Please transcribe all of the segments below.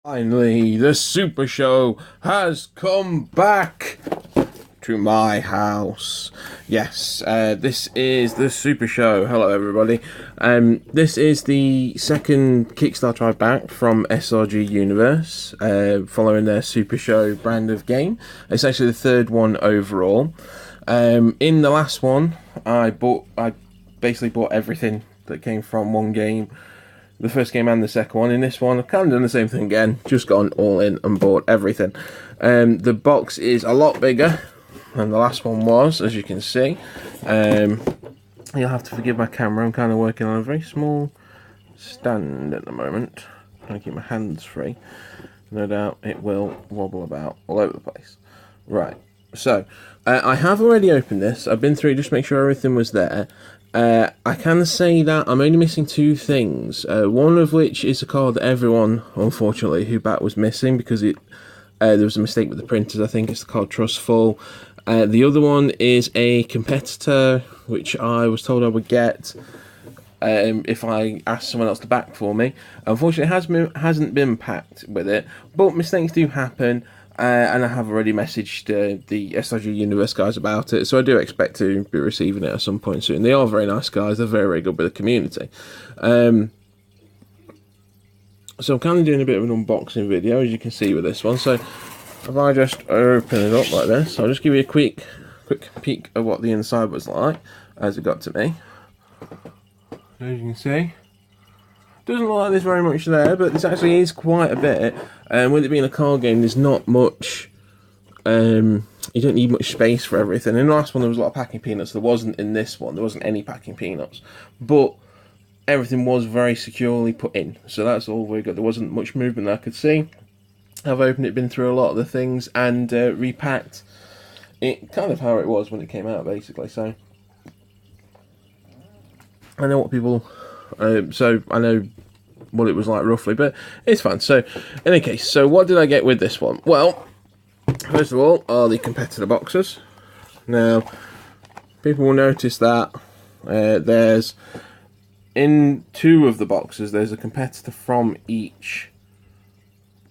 Finally, the Super Show has come back to my house. Yes, this is the Super Show. Hello, everybody. This is the second Kickstarter I've backed from SRG Universe, following their Super Show brand of game. It's actually the third one overall. In the last one, I basically bought everything that came from one game, the first game and the second one. In this one, I've kind of done the same thing again, just gone all in and bought everything. The box is a lot bigger than the last one was, as you can see. You'll have to forgive my camera, I'm kind of working on a very small stand at the moment, trying to keep my hands free. No doubt it will wobble about all over the place. Right, so I have already opened this. I've been through it just to make sure everything was there. I can say that I'm only missing two things. One of which is a card that everyone, unfortunately, who backed was missing because there was a mistake with the printers. I think it's the card Trustful. The other one is a competitor, which I was told I would get if I asked someone else to back for me. Unfortunately, it hasn't been packed with it, but mistakes do happen. And I have already messaged the SRG Universe guys about it, so I do expect to be receiving it at some point soon. They are very nice guys, they're very, very good with the community. So I'm kind of doing a bit of an unboxing video, as you can see with this one. So if I just open it up like this, I'll just give you a quick peek of what the inside was like as it got to me. As you can see, doesn't look like there's very much there, but this actually is quite a bit. With it being a card game, there's not much. You don't need much space for everything. In the last one, there was a lot of packing peanuts. There wasn't in this one. There wasn't any packing peanuts, but everything was very securely put in. So that's all very good. There wasn't much movement that I could see. I've opened it, been through a lot of the things, and repacked it kind of how it was when it came out, basically. So I know what people. So I know what it was like roughly, but it's fun. So in any case, so what did I get with this one? Well, first of all are the competitor boxes. Now people will notice that there's, in two of the boxes, there's a competitor from each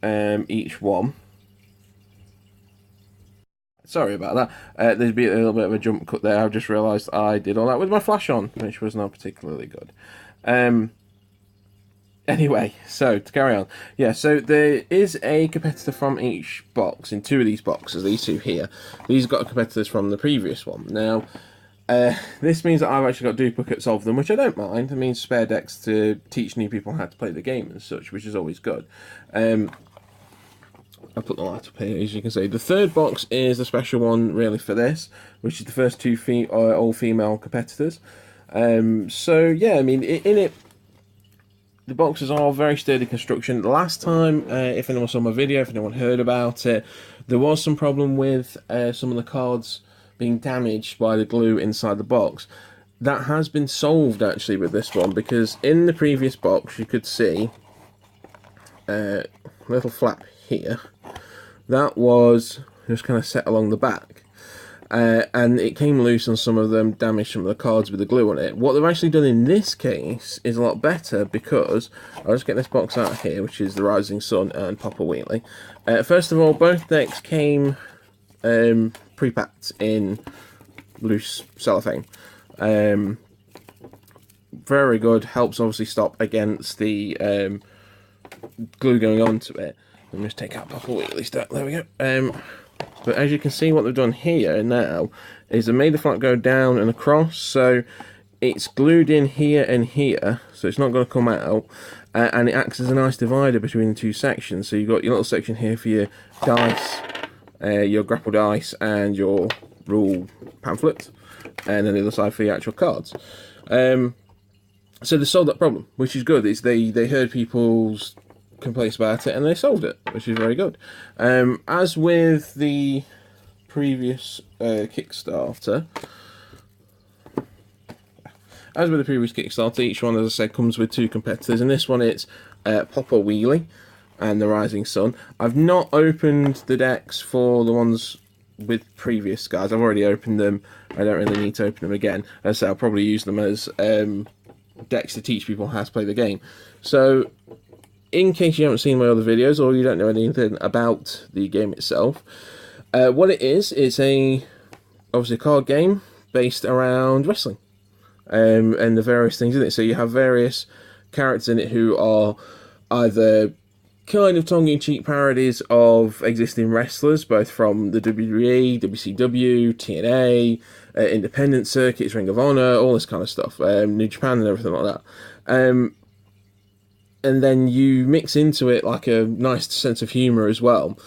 one. Sorry about that. There's been a little bit of a jump cut there. I've just realised I did all that with my flash on, which was not particularly good. Anyway, so to carry on, yeah, so there is a competitor from each box in two of these boxes, these two here. These got competitors from the previous one. Now, this means that I've actually got duplicates of them, which I don't mind. It means spare decks to teach new people how to play the game and such, which is always good. I'll put the light up here, as you can see. The third box is the special one, really, for this, which is the first two all-female competitors. So, yeah, I mean, in it, the boxes are very sturdy construction. The last time, if anyone saw my video, if anyone heard about it, there was some problem with some of the cards being damaged by the glue inside the box. That has been solved, actually, with this one, because in the previous box, you could see a little flap here. That was just kind of set along the back. And it came loose on some of them, damaged some of the cards with the glue on it. What they've actually done in this case is a lot better, because I'll just get this box out here, which is the Rising Sun and Papa Wheelie. First of all, both decks came pre-packed in loose cellophane. Very good, helps obviously stop against the glue going onto it. Let me just take out Papa Wheelie stuff. There we go. But as you can see, what they've done here now is they made the flap go down and across, so it's glued in here and here, so it's not going to come out, and it acts as a nice divider between the two sections. So you've got your little section here for your dice, your grapple dice, and your rule pamphlet, and then the other side for your actual cards. So they solved that problem, which is good. They heard people's complaints about it and they solved it, which is very good. As with the previous Kickstarter, each one, as I said, comes with two competitors. In this one, it's Papa Wheelie and the Rising Sun. I've not opened the decks for the ones with previous guys. I've already opened them. I don't really need to open them again. As I say, I'll probably use them as decks to teach people how to play the game. So in case you haven't seen my other videos or you don't know anything about the game itself, what it is, it's obviously a card game based around wrestling, and the various things in it. So you have various characters in it who are either kind of tongue-in-cheek parodies of existing wrestlers, both from the WWE, WCW, TNA, independent circuits, Ring of Honor, all this kind of stuff, New Japan and everything like that. And then you mix into it like a nice sense of humour as well.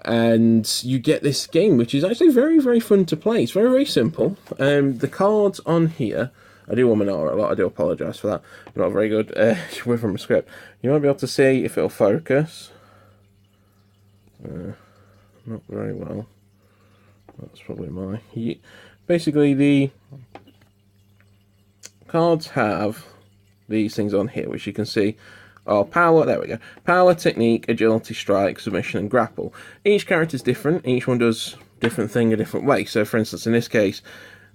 And you get this game, which is actually very, very fun to play. It's very, very simple. The cards on here, I do want Manara a lot, I do apologise for that. I'm not very good with from a script. You might be able to see if it'll focus. Not very well. That's probably my... Basically, the cards have these things on here, which you can see are power, there we go, power, technique, agility, strike, submission, and grapple. Each character is different, each one does different thing a different way. So, for instance, in this case,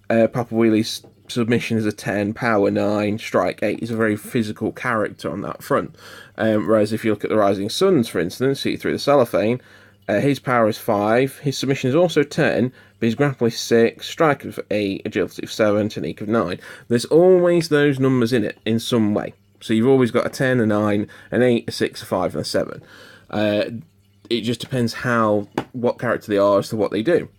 Papa Wheelie's submission is a 10, power 9, strike 8. He's a very physical character on that front. Whereas if you look at the Rising Suns, for instance, see through the cellophane, his power is 5, his submission is also 10, but his grapple is 6, strike of 8, agility of 7, technique of 9. There's always those numbers in it in some way. So you've always got a 10, a 9, an 8, a 6, a 5, and a 7. It just depends what character they are as to what they do.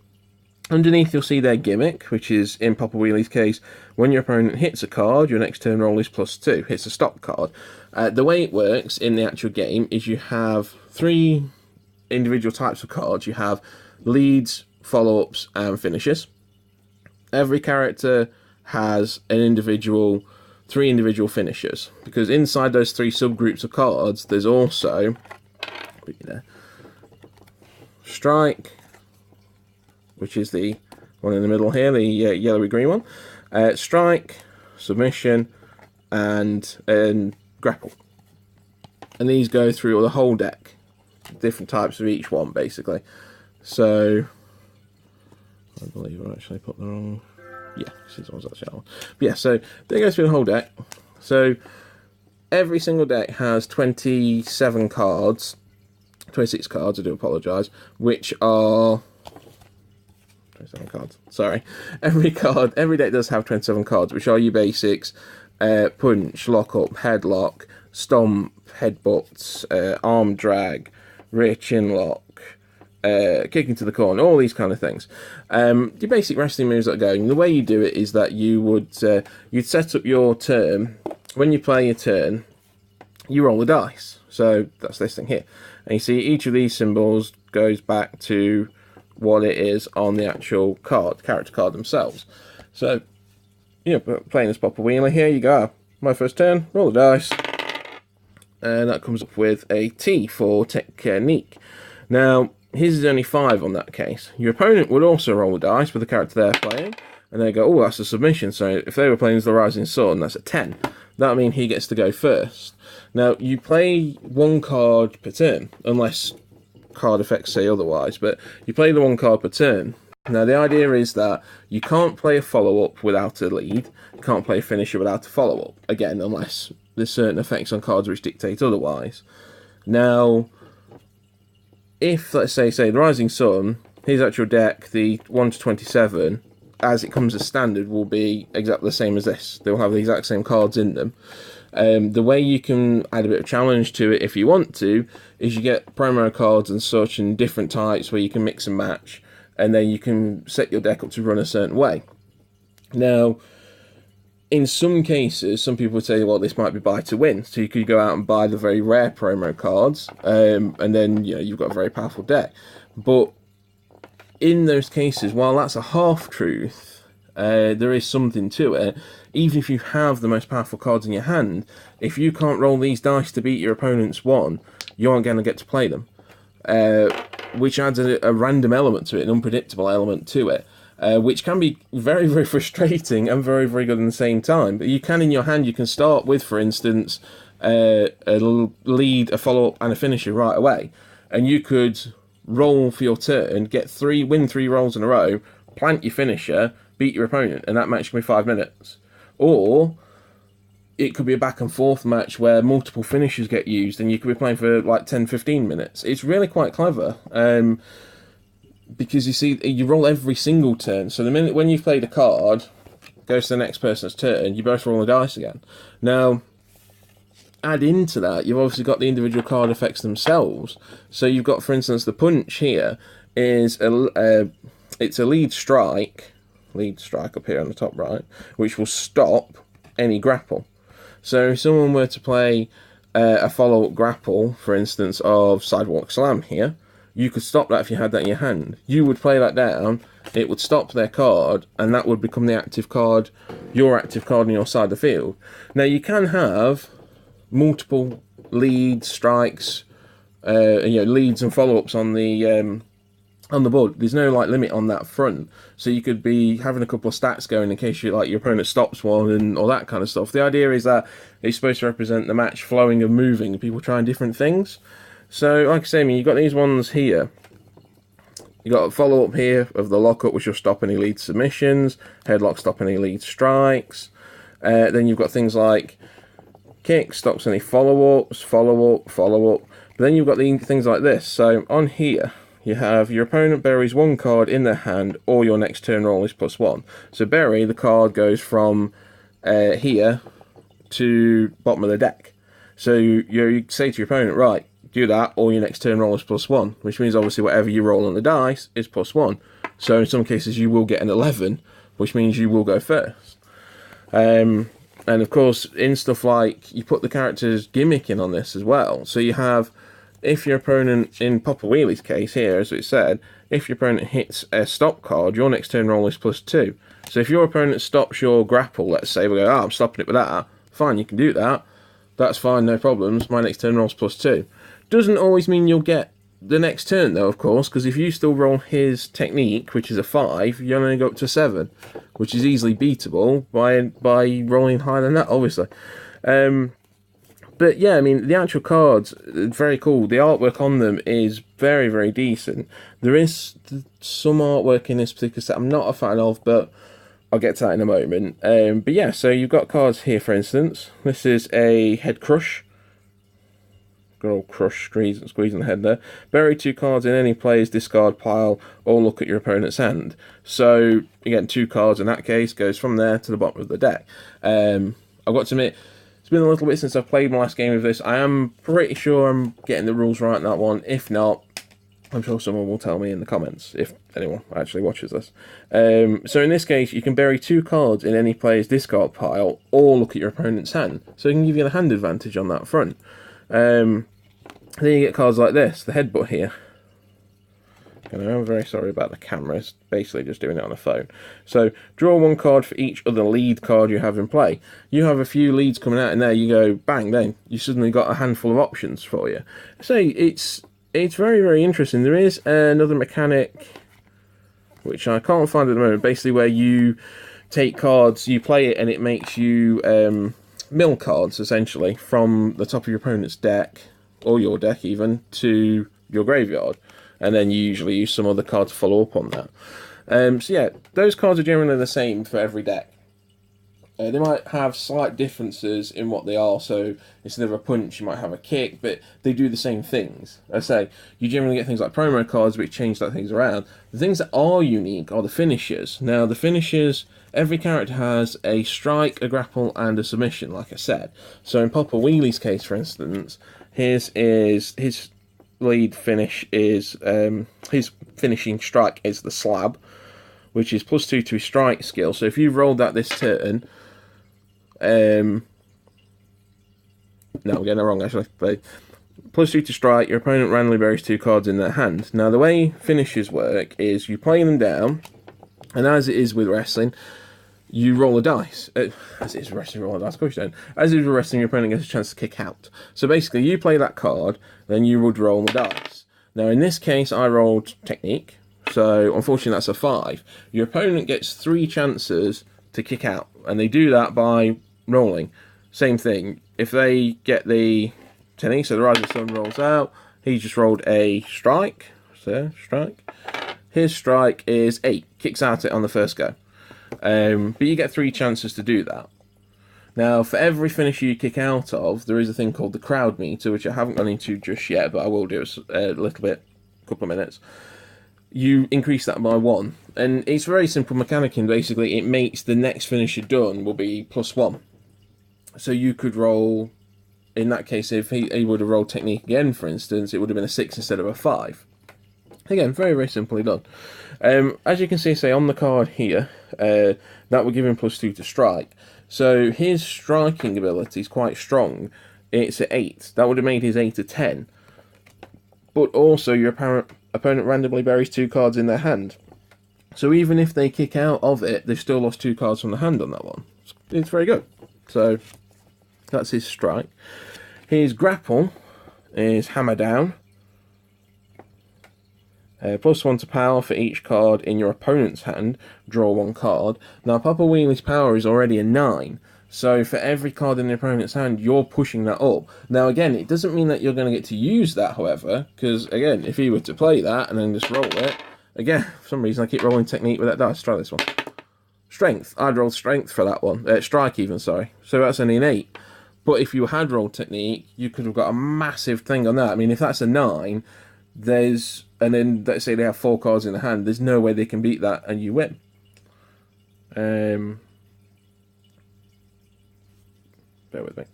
Underneath you'll see their gimmick, which is, in Papa Wheelie's case, when your opponent hits a card, your next turn roll is +2, hits a stop card. The way it works in the actual game is you have 3 individual types of cards. You have leads, follow-ups, and finishes. Every character has 3 individual finishers, because inside those 3 subgroups of cards, there's also strike, which is the one in the middle here, the yellowy green one, strike, submission, and grapple. And these go through the whole deck, different types of each one, basically. So, I believe I actually put the wrong... Yeah, this one's actually that one. But yeah, so they go through the whole deck. So every single deck has 27 cards, 26 cards, I do apologise, which are 27 cards. Sorry. Every deck does have 27 cards, which are your basics: punch, lock up, headlock, stomp, headbutts, arm drag, rear chin lock, kick into the corner, all these kind of things. Your basic wrestling moves that are going. The way you do it is that you'd set up your turn. When you play your turn, you roll the dice. So that's this thing here. And you see each of these symbols goes back to what it is on the actual character card themselves. So, playing as Papa Wheelie here, you go, my first turn, roll the dice. And that comes up with a T for technique. Now, his is only 5 on that case. Your opponent would also roll the dice with the character they're playing, and they go, oh, that's a submission. So if they were playing as the Rising Sun, that's a 10. That'll mean he gets to go first. Now, you play 1 card per turn, unless card effects say otherwise, but you play the 1 card per turn. Now, the idea is that you can't play a follow-up without a lead. You can't play a finisher without a follow-up. Again, unless there's certain effects on cards which dictate otherwise. Now, if, let's say the Rising Sun, his actual deck, the 1 to 27, as it comes as standard, will be exactly the same as this. They'll have the exact same cards in them. The way you can add a bit of challenge to it, if you want to, is you get promo cards and such in different types where you can mix and match, and then you can set your deck up to run a certain way. Now, in some cases, some people would say, well, this might be buy to win. So you could go out and buy the very rare promo cards, and then you've got a very powerful deck. But in those cases, while that's a half-truth, there is something to it. Even if you have the most powerful cards in your hand, if you can't roll these dice to beat your opponent's one, you aren't going to get to play them. Which adds a random element to it, an unpredictable element to it. Which can be very, very frustrating and very, very good at the same time. But you can, in your hand, you can start with, for instance, a lead, a follow-up, and a finisher right away. And you could roll for your turn, win 3 rolls in a row, plant your finisher, beat your opponent, and that match can be 5 minutes. Or it could be a back and forth match where multiple finishes get used, and you could be playing for like 10-15 minutes. It's really quite clever, because you see, you roll every single turn. So the minute when you've played a card, goes to the next person's turn, you both roll the dice again. Now, add into that, you've obviously got the individual card effects themselves. So you've got, for instance, the punch here is it's a lead strike up here on the top right, which will stop any grapple. So if someone were to play a follow-up grapple, for instance, of Sidewalk Slam here, you could stop that if you had that in your hand. You would play that down, it would stop their card, and that would become the active card, your active card on your side of the field. Now, you can have multiple leads, strikes, leads and follow-ups on the board. There's no like limit on that front, so you could be having a couple of stats going in case your opponent stops one and all that kind of stuff. The idea is that it's supposed to represent the match flowing and moving, and people trying different things. So, like I say, you've got these ones here. You've got a follow-up here of the lockup, which will stop any lead submissions. Headlock, stop any lead strikes. Then you've got things like kick, stops any follow-ups, follow-up. But then you've got things like this. So, on here, you have your opponent buries one card in their hand, or your next turn roll is +1. So, bury, the card goes from here to bottom of the deck. So, you say to your opponent, right, do that, or your next turn roll is +1, which means obviously whatever you roll on the dice is +1. So in some cases you will get an 11, which means you will go first. And of course, in stuff like, you put the character's gimmick in on this as well. So you have, if your opponent, in Papa Wheelie's case here, as it said, if your opponent hits a stop card, your next turn roll is +2. So if your opponent stops your grapple, let's say, we go, I'm stopping it with that, fine, you can do that. That's fine, no problems, my next turn roll is +2. Doesn't always mean you'll get the next turn, though, of course, because if you still roll his technique, which is a 5, you only go up to 7, which is easily beatable by rolling higher than that, obviously. But yeah, the actual cards are very cool. The artwork on them is very, very decent. There is some artwork in this particular set I'm not a fan of, but I'll get to that in a moment. But yeah, so you've got cards here, for instance. This is a head crush. Good old crush, squeezing the head there. Bury 2 cards in any player's discard pile, or look at your opponent's hand. So, again, 2 cards in that case goes from there to the bottom of the deck. I've got to admit, it's been a little bit since I've played my last game of this. I am pretty sure I'm getting the rules right in that one. If not, I'm sure someone will tell me in the comments, if anyone actually watches this. So in this case, you can bury 2 cards in any player's discard pile, or look at your opponent's hand. So it can give you the hand advantage on that front. Then you get cards like this, the headbutt here. And I'm very sorry about the camera, it's basically just doing it on a phone. So, draw 1 card for each other lead card you have in play. You have a few leads coming out in there, you go, bang, then you suddenly got a handful of options for you. So, it's very, very interesting. There is another mechanic, which I can't find at the moment, basically where you take cards, you play it, and it makes you mill cards, essentially, from the top of your opponent's deck, or your deck even, to your graveyard. And then you usually use some other card to follow up on that. So yeah, those cards are generally the same for every deck. They might have slight differences in what they are, so instead of a punch you might have a kick, but they do the same things. I say, you generally get things like promo cards which change that things around. The things that are unique are the finishers. Now the finishers, every character has a strike, a grapple, and a submission, like I said. So in Papa Wheelie's case, for instance, his lead finish is, his finishing strike is the slab, which is +2 to his strike skill. So if you've rolled that this turn, no, I'm getting that wrong actually, but +2 to strike, your opponent randomly buries 2 cards in their hand. Now the way finishes work is you play them down, and as it is with wrestling, you roll a dice. As it is wrestling, roll a dice, of course you don't. As it is with wrestling, your opponent gets a chance to kick out. So basically, you play that card, then you would roll the dice. Now in this case, I rolled technique, so unfortunately that's a 5. Your opponent gets 3 chances to kick out, and they do that by rolling. Same thing. If they get the technique, so the Rising Sun rolls out, he just rolled a strike. So, strike. His strike is 8. Kicks out it on the first go. But you get 3 chances to do that. Now, for every finisher you kick out of, there is a thing called the crowd meter, which I haven't gone into just yet, but I will do a little bit, a couple of minutes. You increase that by 1, and it's very simple mechanic, and basically it makes the next finisher done will be +1. So you could roll, in that case, if he would have rolled technique again, for instance, it would have been a 6 instead of a 5. Again, very, very simply done. As you can see, say on the card here, that will give him +2 to strike. So his striking ability is quite strong. It's at 8. That would have made his 8 a 10. But also your opponent randomly buries 2 cards in their hand. So even if they kick out of it, they've still lost 2 cards from the hand on that one. It's very good. So that's his strike. His grapple is hammer down. +1 to power for each card in your opponent's hand. Draw 1 card. Now, Papa Wheelie's power is already a 9. So for every card in the opponent's hand, you're pushing that up. Now, again, it doesn't mean that you're going to get to use that, however, because, again, if he were to play that and then just roll it, again, for some reason, I keep rolling technique with that dice. Try this one. Strength. I'd roll strength for that one. Strike even, sorry. So that's only an 8. But if you had rolled technique, you could have got a massive thing on that. I mean, if that's a 9, and then let's say they have 4 cards in the hand, there's no way they can beat that and you win. Bear with me.